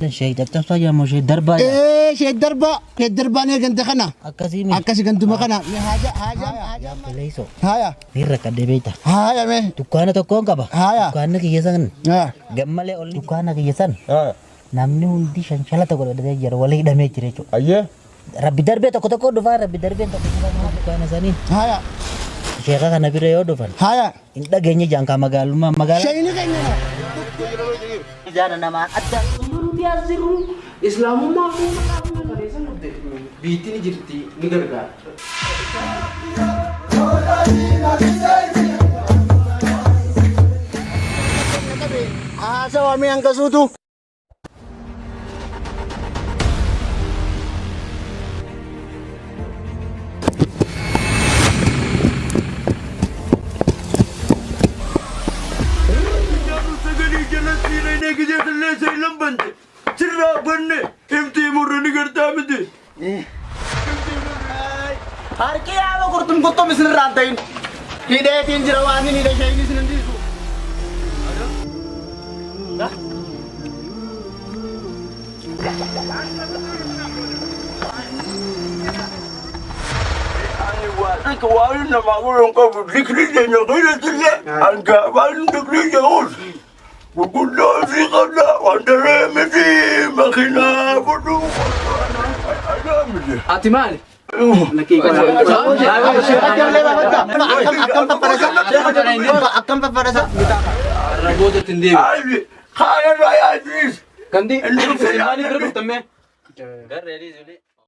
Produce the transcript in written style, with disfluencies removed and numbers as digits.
شيء تكتب يا مش دربا إيه شيء الدربة نيجي أنت خنا أكاسيمي أكاسي كنت مكنا حاجة ليسو هايا نيرك أدبيتا هايا مه دكانة تكون كبا هايا دكانة كيسان جمالة أولي دكانة كيسان namni hundi shanshalata godhatee jira walii hidhamee jira jechuudha. Ayyee. Rabbi darbee tokko dhufaa rabbi darbee tokko dukkaana isaanii. Haya. Sheeka kana bira yoo dhufan. Haya. Hin dhageenye jaankaa magaalummaa magaalaa. Shayini keenya. Ijaana namaa adda. Nuti asirru islaamummaa fi maqaa bareessan dhufte biitti ni jirti ni gargaara. Haasawaa mi'aan kasuutu. Harki apa kurtum kurtum isin rantain. Hidayatin jerawani ni deh ini sendiri su. Dah. Aku awalnya nama aku yang kau dikri dia nyokira dia, angka awalnya dikri jauh. Bukunda sih kada, antara mesti makina bodoh. Ada mesti. Ati mal. Nakikita. Akan paparasa. Ragoda tindi. Kaya raya Aziz. Kandi. Mali terus temme. Gar ready juli.